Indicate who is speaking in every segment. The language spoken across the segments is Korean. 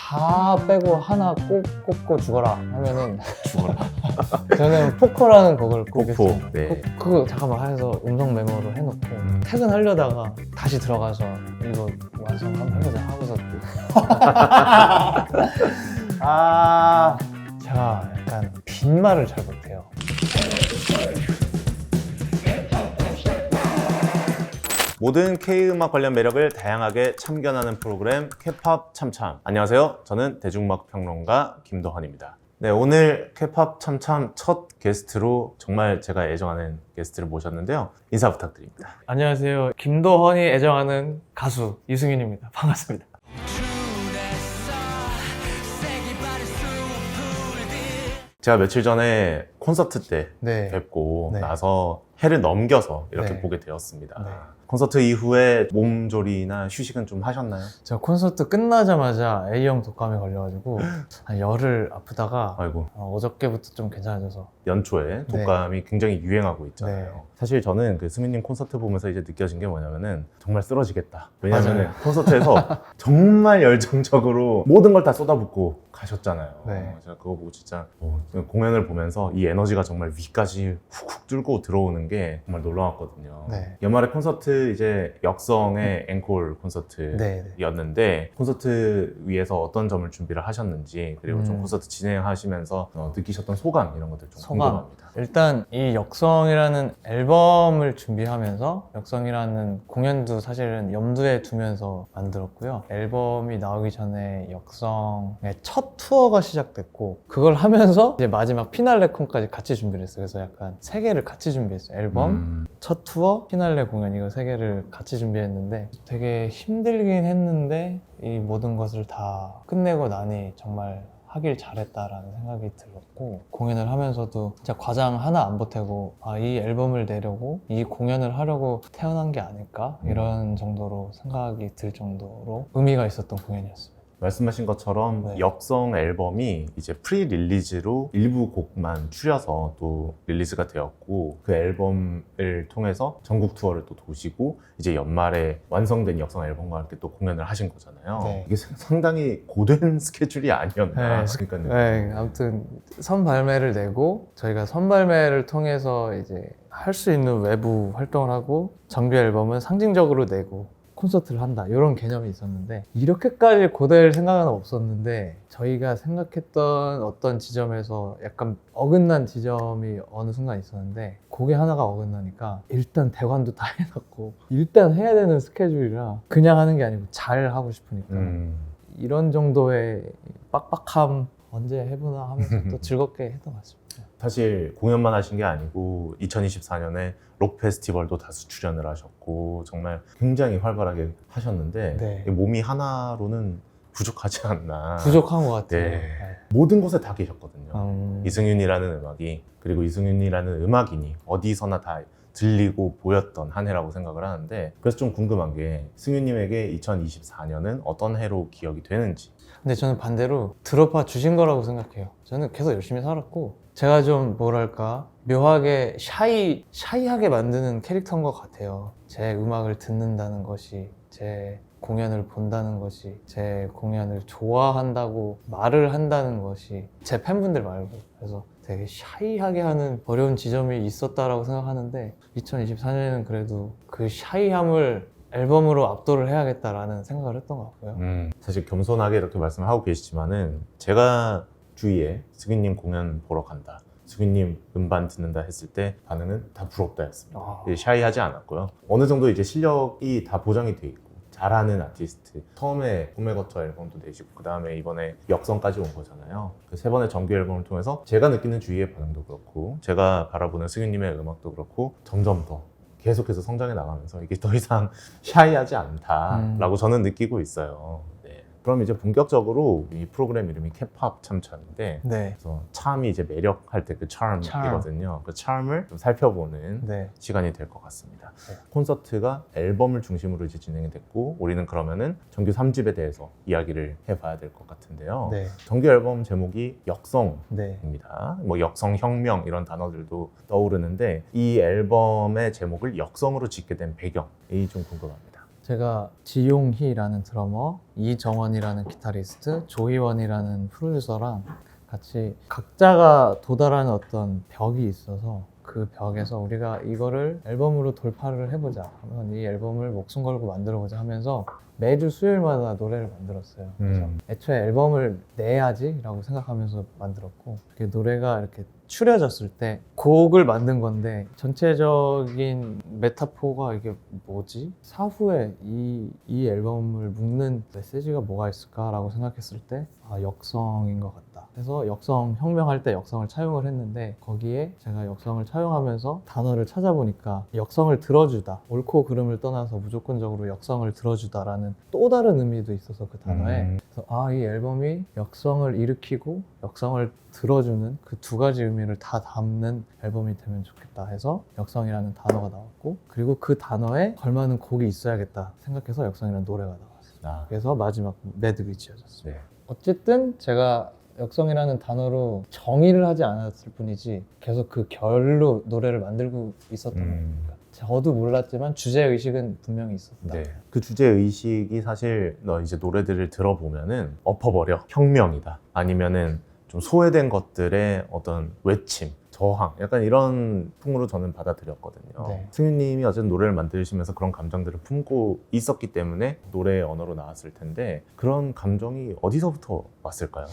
Speaker 1: 다 빼고 하나 꼭 꼽고 죽어라 하면은
Speaker 2: 죽어라.
Speaker 1: 저는 포커라는 곡을 꼽겠어요.
Speaker 2: 포커. 네.
Speaker 1: 그거 잠깐만 해서 음성 메모로 해놓고 퇴근하려다가 다시 들어가서 이거 완성 한번 해보자 하고서 제가 약간 빈말을 잘 못해요.
Speaker 2: 모든 K-음악 관련 매력을 다양하게 참견하는 프로그램 K-팝 참참. 안녕하세요. 저는 대중음악 평론가 김도헌입니다. 네, 오늘 K-팝 참참 첫 게스트로 정말 제가 애정하는 게스트를 모셨는데요. 인사 부탁드립니다.
Speaker 1: 안녕하세요. 김도헌이 애정하는 가수 이승윤입니다. 반갑습니다.
Speaker 2: 제가 며칠 전에 콘서트 때
Speaker 1: 네.
Speaker 2: 뵙고
Speaker 1: 네.
Speaker 2: 나서 해를 넘겨서 이렇게
Speaker 1: 네.
Speaker 2: 보게 되었습니다.
Speaker 1: 네.
Speaker 2: 콘서트 이후에 몸조리나 휴식은 좀 하셨나요?
Speaker 1: 제가 콘서트 끝나자마자 A형 독감에 걸려가지고 한 열흘 아프다가
Speaker 2: 아이고,
Speaker 1: 어저께부터 좀 괜찮아져서
Speaker 2: 연초에 독감이 굉장히 유행하고 있잖아요.
Speaker 1: 네.
Speaker 2: 사실 저는 그 승윤님 콘서트 보면서 이제 느껴진 게 뭐냐면은 정말 쓰러지겠다. 왜냐면은
Speaker 1: 맞아요.
Speaker 2: 콘서트에서 정말 열정적으로 모든 걸 다 쏟아붓고 가셨잖아요.
Speaker 1: 네.
Speaker 2: 제가 그거 보고 진짜 공연을 보면서 이 에너지가 정말 위까지 훅훅 뚫고 들어오는 게 정말 놀라웠거든요.
Speaker 1: 네.
Speaker 2: 연말에 콘서트 이제 역성의 앵콜 콘서트였는데
Speaker 1: 네.
Speaker 2: 콘서트 위에서 어떤 점을 준비를 하셨는지 그리고 좀 콘서트 진행하시면서 느끼셨던 소감 이런 것들 좀
Speaker 1: 소감.
Speaker 2: 궁금합니다.
Speaker 1: 일단 이 역성이라는 앨범을 준비하면서 역성이라는 공연도 사실은 염두에 두면서 만들었고요. 앨범이 나오기 전에 역성의 첫 투어가 시작됐고 그걸 하면서 이제 마지막 피날레 콘까지 같이 준비를 했어요. 그래서 약간 세 개를 같이 준비했어요. 앨범, 첫 투어, 피날레 공연 이거 세 개를 같이 준비했는데 되게 힘들긴 했는데 이 모든 것을 다 끝내고 나니 정말 하길 잘했다라는 생각이 들었고 공연을 하면서도 진짜 과장 하나 안 보태고 이 앨범을 내려고 이 공연을 하려고 태어난 게 아닐까 이런 정도로 생각이 들 정도로 의미가 있었던 공연이었습니다.
Speaker 2: 말씀하신 것처럼
Speaker 1: 네.
Speaker 2: 역성 앨범이 이제 프리 릴리즈로 일부 곡만 추려서 또 릴리즈가 되었고 그 앨범을 통해서 전국 투어를 또 도시고 이제 연말에 완성된 역성 앨범과 함께 또 공연을 하신 거잖아요.
Speaker 1: 네.
Speaker 2: 이게 상당히 고된 스케줄이 아니었나. 그러니까요.
Speaker 1: 네, 아무튼 선 발매를 내고 저희가 선 발매를 통해서 이제 할 수 있는 외부 활동을 하고 정규 앨범은 상징적으로 내고 콘서트를 한다 이런 개념이 있었는데 이렇게까지 고될 생각은 없었는데 저희가 생각했던 어떤 지점에서 약간 어긋난 지점이 어느 순간 있었는데 그게 하나가 어긋나니까 일단 대관도 다 해놨고 일단 해야 되는 스케줄이라 그냥 하는 게 아니고 잘 하고 싶으니까 이런 정도의 빡빡함 언제 해보나 하면서 또 즐겁게 했던 것 같습니다.
Speaker 2: 사실 공연만 하신 게 아니고 2024년에 록 페스티벌도 다수 출연을 하셨고 정말 굉장히 활발하게 하셨는데
Speaker 1: 네.
Speaker 2: 몸이 하나로는 부족하지 않나.
Speaker 1: 부족한 것 같아요.
Speaker 2: 네. 모든 곳에 다 계셨거든요.
Speaker 1: 네.
Speaker 2: 이승윤이라는 음악이 그리고 이승윤이라는 음악인이 어디서나 다 들리고 보였던 한 해라고 생각을 하는데 그래서 좀 궁금한 게 승윤님에게 2024년은 어떤 해로 기억이 되는지.
Speaker 1: 근데 저는 반대로 드롭아 주신 거라고 생각해요. 저는 계속 열심히 살았고 제가 좀 뭐랄까 묘하게 샤이하게 만드는 캐릭터인 것 같아요. 제 음악을 듣는다는 것이 제 공연을 본다는 것이 제 공연을 좋아한다고 말을 한다는 것이 제 팬분들 말고 그래서 되게 샤이하게 하는 어려운 지점이 있었다라고 생각하는데 2024년에는 그래도 그 샤이함을 앨범으로 압도를 해야겠다라는 생각을 했던 것 같고요.
Speaker 2: 사실 겸손하게 이렇게 말씀을 하고 계시지만은 제가 주위에 승윤님 공연 보러 간다, 승윤님 음반 듣는다 했을 때 반응은 다 부럽다였습니다. 샤이하지 않았고요. 어느 정도 이제 실력이 다 보장이 돼 있고 잘하는 아티스트, 처음에 꿈에 거쳐 앨범도 내시고 그 다음에 이번에 역성까지 온 거잖아요. 그 세 번의 정규 앨범을 통해서 제가 느끼는 주위의 반응도 그렇고 제가 바라보는 승윤님의 음악도 그렇고 점점 더 계속해서 성장해 나가면서 이게 더 이상 샤이하지 않다라고 저는 느끼고 있어요. 네. 그럼 이제 본격적으로 이 프로그램 이름이 K-팝 참참인데
Speaker 1: 네.
Speaker 2: 그래서 참이 이제 매력할 때 그 charm이거든요. 그 charm을 좀 살펴보는
Speaker 1: 네.
Speaker 2: 시간이 될 것 같습니다.
Speaker 1: 네.
Speaker 2: 콘서트가 앨범을 중심으로 이제 진행이 됐고 우리는 그러면은 정규 3집에 대해서 이야기를 해봐야 될 것 같은데요.
Speaker 1: 네.
Speaker 2: 정규 앨범 제목이 역성입니다.
Speaker 1: 네.
Speaker 2: 뭐 역성혁명 이런 단어들도 떠오르는데 이 앨범의 제목을 역성으로 짓게 된 배경이 좀 궁금합니다.
Speaker 1: 제가 지용희라는 드러머, 이정원이라는 기타리스트, 조희원이라는 프로듀서랑 같이 각자가 도달하는 어떤 벽이 있어서 그 벽에서 우리가 이거를 앨범으로 돌파를 해보자 하면 이 앨범을 목숨 걸고 만들어보자 하면서 매주 수요일마다 노래를 만들었어요. 그래서 애초에 앨범을 내야지 라고 생각하면서 만들었고 그 노래가 이렇게 추려졌을 때 곡을 만든 건데 전체적인 메타포가 이게 뭐지? 사후에 이 앨범을 묶는 메시지가 뭐가 있을까라고 생각했을 때 역성인 것 같다. 그래서 역성 혁명할 때 역성을 차용을 했는데 거기에 제가 역성을 차용하면서 단어를 찾아보니까 역성을 들어주다, 옳고 그름을 떠나서 무조건적으로 역성을 들어주다라는 또 다른 의미도 있어서 그 단어에 그래서 이 앨범이 역성을 일으키고 역성을 들어주는 그 두 가지 의미를 다 담는 앨범이 되면 좋겠다 해서 역성이라는 단어가 나왔고 그리고 그 단어에 걸맞는 곡이 있어야겠다 생각해서 역성이라는 노래가 나왔어요. 그래서 마지막 매듭이 지어졌어요.
Speaker 2: 네.
Speaker 1: 어쨌든 제가 역성이라는 단어로 정의를 하지 않았을 뿐이지 계속 그 결로 노래를 만들고 있었던 겁니다. 저도 몰랐지만 주제의식은 분명히 있었다.
Speaker 2: 네. 그 주제의식이 사실 너 이제 노래들을 들어보면은 엎어버려, 혁명이다, 아니면은 좀 소외된 것들의 어떤 외침, 저항, 약간 이런 풍으로 저는 받아들였거든요.
Speaker 1: 네.
Speaker 2: 승윤님이 어쨌든 노래를 만드시면서 그런 감정들을 품고 있었기 때문에 노래의 언어로 나왔을 텐데 그런 감정이 어디서부터 왔을까요?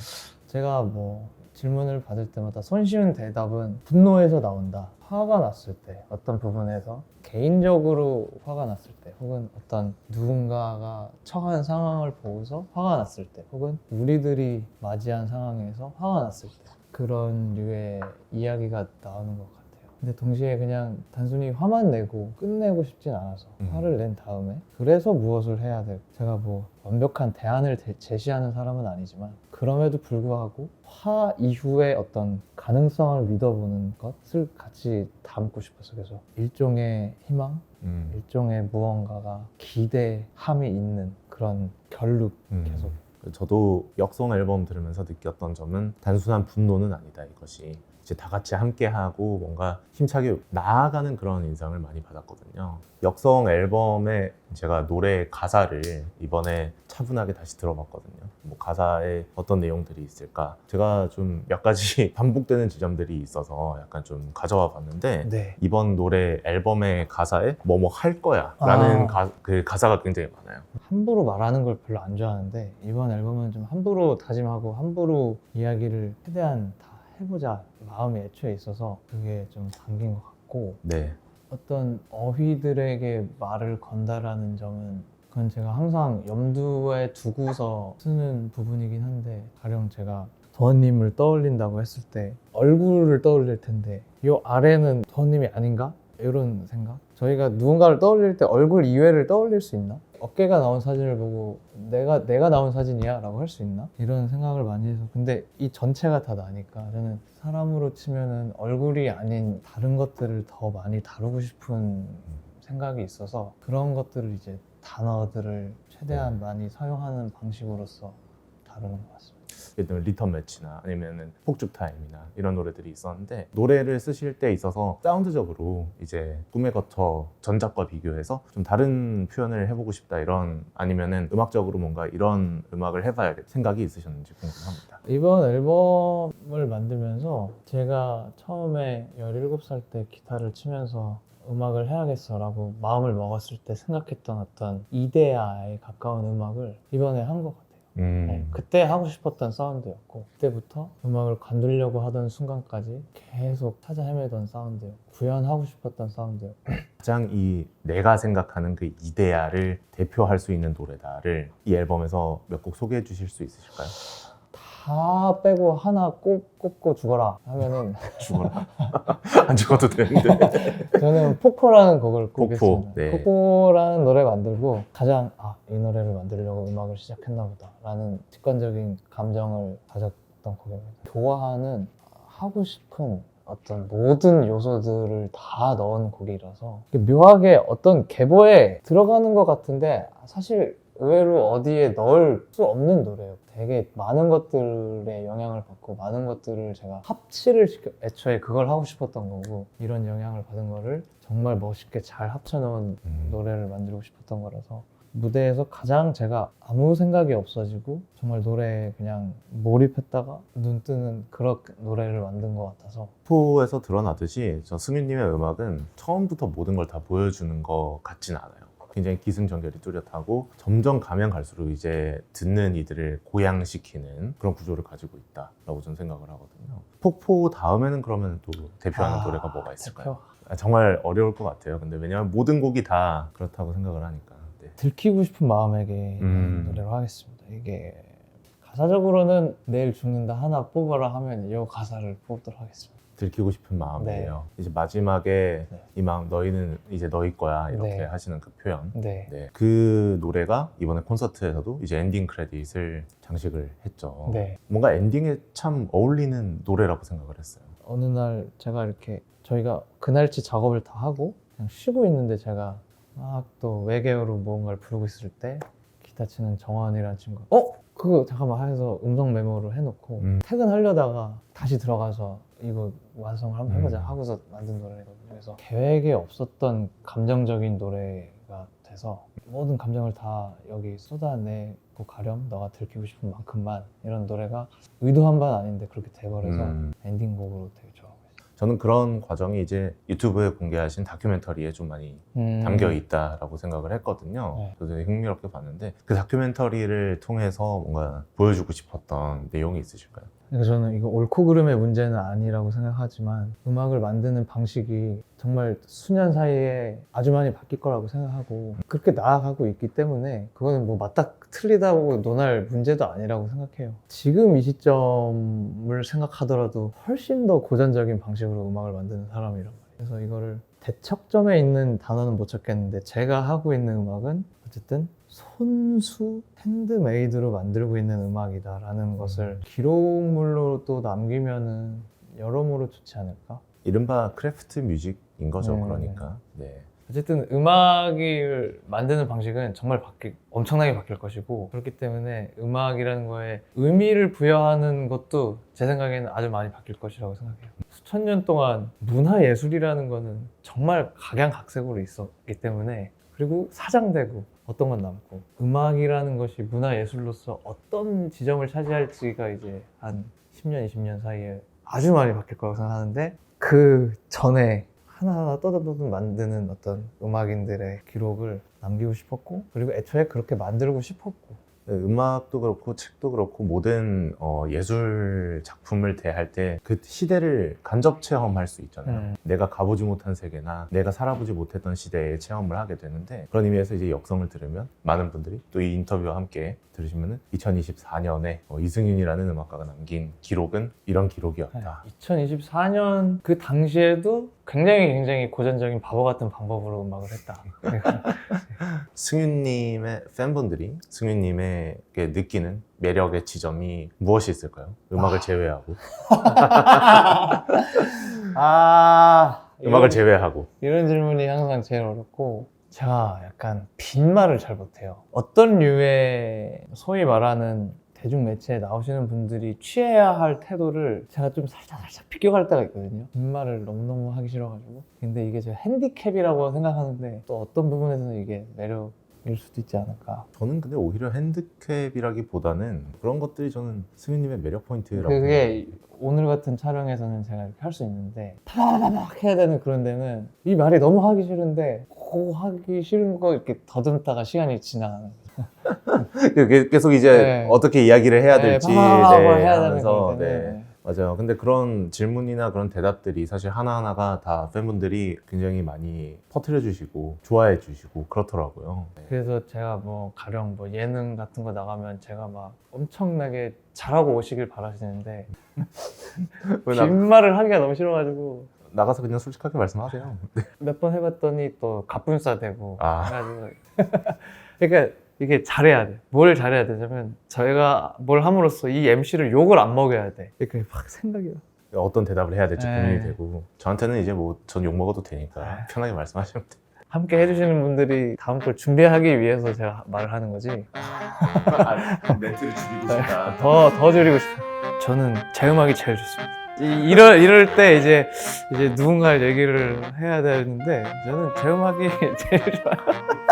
Speaker 1: 제가 뭐 질문을 받을 때마다 손쉬운 대답은 분노에서 나온다. 화가 났을 때 어떤 부분에서 개인적으로 화가 났을 때 혹은 어떤 누군가가 처한 상황을 보고서 화가 났을 때 혹은 우리들이 맞이한 상황에서 화가 났을 때 그런 류의 이야기가 나오는 것 같아요. 근데 동시에 그냥 단순히 화만 내고 끝내고 싶진 않아서 화를 낸 다음에 그래서 무엇을 해야 될 제가 뭐 완벽한 대안을 제시하는 사람은 아니지만 그럼에도 불구하고 화 이후의 어떤 가능성을 믿어보는 것을 같이 담고 싶어서 그래서 일종의 희망, 일종의 무언가가 기대함이 있는 그런 결룩 계속
Speaker 2: 저도 역성 앨범 들으면서 느꼈던 점은 단순한 분노는 아니다. 이것이 이제 다 같이 함께하고 뭔가 힘차게 나아가는 그런 인상을 많이 받았거든요. 역성 앨범에 제가 노래 가사를 이번에 차분하게 다시 들어봤거든요. 뭐 가사에 어떤 내용들이 있을까? 제가 좀 몇 가지 반복되는 지점들이 있어서 약간 좀 가져와 봤는데
Speaker 1: 네.
Speaker 2: 이번 노래 앨범의 가사에 뭐뭐 할 거야 라는 그 가사가 굉장히 많아요.
Speaker 1: 함부로 말하는 걸 별로 안 좋아하는데 이번 앨범은 좀 함부로 다짐하고 함부로 이야기를 최대한 다 해보자 마음이 애초에 있어서 그게 좀 담긴 것 같고
Speaker 2: 네.
Speaker 1: 어떤 어휘들에게 말을 건다라는 점은 그건 제가 항상 염두에 두고서 쓰는 부분이긴 한데 가령 제가 도원님을 떠올린다고 했을 때 얼굴을 떠올릴 텐데 이 아래는 도원님이 아닌가? 이런 생각? 저희가 누군가를 떠올릴 때 얼굴 이외를 떠올릴 수 있나? 어깨가 나온 사진을 보고 내가 나온 사진이야? 라고 할 수 있나? 이런 생각을 많이 해서 근데 이 전체가 다 나니까 저는 사람으로 치면은 얼굴이 아닌 다른 것들을 더 많이 다루고 싶은 생각이 있어서 그런 것들을 이제 단어들을 최대한 많이 사용하는 방식으로서 다루는 것 같습니다.
Speaker 2: 예를 들면 리턴 매치나 아니면은 폭죽 타임이나 이런 노래들이 있었는데 노래를 쓰실 때 있어서 사운드적으로 이제 꿈에 거쳐 전작과 비교해서 좀 다른 표현을 해보고 싶다 이런 아니면은 음악적으로 뭔가 이런 음악을 해봐야겠다 생각이 있으셨는지 궁금합니다.
Speaker 1: 이번 앨범을 만들면서 제가 처음에 17살 때 기타를 치면서 음악을 해야겠어 라고 마음을 먹었을 때 생각했던 어떤 이데아에 가까운 음악을 이번에 한 것 같아요. 네, 그때 하고 싶었던 사운드였고 그때부터 음악을 관두려고 하던 순간까지 계속 찾아 헤매던 사운드였고 구현하고 싶었던 사운드였고
Speaker 2: 가장 이 내가 생각하는 그 이데아를 대표할 수 있는 노래다를 이 앨범에서 몇 곡 소개해 주실 수 있으실까요?
Speaker 1: 다 빼고 하나 꼭 꼽고 죽어라 하면은
Speaker 2: 죽어라. 안 죽어도 되는데.
Speaker 1: 저는 포코라는 곡을 꼽겠습니다.
Speaker 2: 네.
Speaker 1: 포코라는 노래 만들고 가장 이 노래를 만들려고 음악을 시작했나 보다 라는 직관적인 감정을 가졌던 곡입니다. 좋아하는 하고 싶은 어떤 모든 요소들을 다 넣은 곡이라서 묘하게 어떤 계보에 들어가는 것 같은데 사실 의외로 어디에 넣을 수 없는 노래예요. 되게 많은 것들의 영향을 받고 많은 것들을 제가 합치를 시켜 애초에 그걸 하고 싶었던 거고 이런 영향을 받은 거를 정말 멋있게 잘 합쳐놓은 노래를 만들고 싶었던 거라서 무대에서 가장 제가 아무 생각이 없어지고 정말 노래에 그냥 몰입했다가 눈 뜨는 그런 노래를 만든 것 같아서.
Speaker 2: 포에서 드러나듯이 저 승윤님의 음악은 처음부터 모든 걸 다 보여주는 것 같진 않아요. 굉장히 기승전결이 뚜렷하고 점점 가면 갈수록 이제 듣는 이들을 고양시키는 그런 구조를 가지고 있다라고 저는 생각을 하거든요. 폭포 다음에는 그러면 또 대표하는 노래가 뭐가 있을까요? 정말 어려울 것 같아요. 근데 왜냐하면 모든 곡이 다 그렇다고 생각을 하니까. 네.
Speaker 1: 들키고 싶은 마음에게 노래로 하겠습니다. 이게 가사적으로는 내일 죽는다 하나 뽑아라 하면 이 가사를 뽑도록 하겠습니다.
Speaker 2: 들키고 싶은 마음이에요. 이제 마지막에
Speaker 1: 네.
Speaker 2: 이 마음 너희는 이제 너희 거야 이렇게
Speaker 1: 네.
Speaker 2: 하시는 그 표현.
Speaker 1: 네.
Speaker 2: 네. 그 노래가 이번에 콘서트에서도 이제 엔딩 크레딧을 장식을 했죠.
Speaker 1: 네.
Speaker 2: 뭔가 엔딩에 참 어울리는 노래라고 생각을 했어요.
Speaker 1: 어느 날 제가 이렇게 저희가 그날치 작업을 다 하고 그냥 쉬고 있는데 제가 막 또 외계어로 무언가를 부르고 있을 때 기타 치는 정원이라는 친구가 그거 잠깐만 해서 음성 메모를 해놓고 퇴근하려다가 다시 들어가서 이거 완성을 한번 해보자 하고서 만든 노래거든요. 그래서 계획에 없었던 감정적인 노래가 돼서 모든 감정을 다 여기 쏟아내고 가렴 너가 들키고 싶은 만큼만 이런 노래가 의도한 바는 아닌데 그렇게 돼버려서 엔딩곡으로 되게 좋아하고 있어요.
Speaker 2: 저는 그런 과정이 이제 유튜브에 공개하신 다큐멘터리에 좀 많이 담겨 있다라고 생각을 했거든요.
Speaker 1: 네.
Speaker 2: 그래서 되게 흥미롭게 봤는데 그 다큐멘터리를 통해서 뭔가 보여주고 싶었던 내용이 있으실까요?
Speaker 1: 그래서 저는 이거 옳고 그름의 문제는 아니라고 생각하지만 음악을 만드는 방식이 정말 수년 사이에 아주 많이 바뀔 거라고 생각하고 그렇게 나아가고 있기 때문에 그거는 뭐 맞다 틀리다고 논할 문제도 아니라고 생각해요. 지금 이 시점을 생각하더라도 훨씬 더 고전적인 방식으로 음악을 만드는 사람이란 말이에요. 그래서 이거를 대척점에 있는 단어는 못 찾겠는데 제가 하고 있는 음악은 어쨌든 손수 핸드메이드로 만들고 있는 음악이다라는 것을 기록물로 또 남기면은 여러모로 좋지 않을까?
Speaker 2: 이른바 크래프트 뮤직인 거죠.
Speaker 1: 네.
Speaker 2: 그러니까. 네.
Speaker 1: 어쨌든 음악을 만드는 방식은 정말 엄청나게 바뀔 것이고 그렇기 때문에 음악이라는 거에 의미를 부여하는 것도 제 생각에는 아주 많이 바뀔 것이라고 생각해요. 수천 년 동안 문화예술이라는 거는 정말 각양각색으로 있었기 때문에 그리고 사장되고 어떤 건 남고 음악이라는 것이 문화예술로서 어떤 지점을 차지할지가 이제 한 10년, 20년 사이에 아주 많이 바뀔 거라고 생각하는데 그 전에 하나하나 떠듬떠듬 만드는 어떤 음악인들의 기록을 남기고 싶었고 그리고 애초에 그렇게 만들고 싶었고
Speaker 2: 음악도 그렇고 책도 그렇고 모든 예술 작품을 대할 때 그 시대를 간접 체험할 수 있잖아요. 내가 가보지 못한 세계나 내가 살아보지 못했던 시대에 체험을 하게 되는데 그런 의미에서 이제 역성을 들으면 많은 분들이 또 이 인터뷰와 함께 들으시면은 2024년에 이승윤이라는 음악가가 남긴 기록은 이런 기록이었다.
Speaker 1: 2024년 그 당시에도 굉장히 고전적인 바보 같은 방법으로 음악을 했다.
Speaker 2: 승윤님의 팬분들이 승윤님에게 느끼는 매력의 지점이 무엇이 있을까요? 음악을 제외하고. 음악을 제외하고.
Speaker 1: 이런 질문이 항상 제일 어렵고 제가 약간 빈말을 잘 못해요. 어떤 류의 소위 말하는 대중매체에 나오시는 분들이 취해야 할 태도를 제가 좀 살짝 비껴갈 때가 있거든요. 빈말을 너무너무 하기 싫어가지고. 근데 이게 제가 핸디캡이라고 생각하는데 또 어떤 부분에서는 이게 매력일 수도 있지 않을까.
Speaker 2: 저는 근데 오히려 핸디캡이라기보다는 그런 것들이 저는 승윤님의 매력 포인트라고
Speaker 1: 그게 오늘 같은 촬영에서는 제가 이렇게 할 수 있는데 파바바박 해야 되는 그런 데는 이 말이 너무 하기 싫은데 그거 하기 싫은 거 이렇게 더듬다가 시간이 지나가는 거죠.
Speaker 2: 계속 이제
Speaker 1: 네.
Speaker 2: 어떻게 이야기를 해야 될지
Speaker 1: 파바바박 해야 되는
Speaker 2: 하면서
Speaker 1: 그런 데는
Speaker 2: 맞아요. 근데 그런 질문이나 그런 대답들이 사실 하나하나가 다 팬분들이 굉장히 많이 퍼뜨려 주시고 좋아해 주시고 그렇더라고요. 네.
Speaker 1: 그래서 제가 뭐 가령 뭐 예능 같은 거 나가면 제가 막 엄청나게 잘하고 오시길 바라시는데 빈말을 하기가 너무 싫어가지고
Speaker 2: 나가서 그냥 솔직하게 말씀하세요.
Speaker 1: 몇 번 해봤더니 또 갑분싸 되고
Speaker 2: 아.
Speaker 1: 그래가지고 그러니까 이게 잘해야 돼. 뭘 잘해야 되냐면 저희가 뭘 함으로써 이 MC를 욕을 안 먹여야 돼. 이렇게 막 생각이 나.
Speaker 2: 어떤 대답을 해야 될지
Speaker 1: 네.
Speaker 2: 고민이 되고 저한테는 이제 뭐 전 욕 먹어도 되니까 편하게 말씀하시면 돼요.
Speaker 1: 함께 해주시는 분들이 다음 걸 준비하기 위해서 제가 말을 하는 거지.
Speaker 2: 멘트를 줄이고
Speaker 1: 더 줄이고 싶어요. 저는 제 음악이 제일 좋습니다. 이럴 때 이제 누군가 얘기를 해야 되는데 저는 제 음악이 제일 좋아요.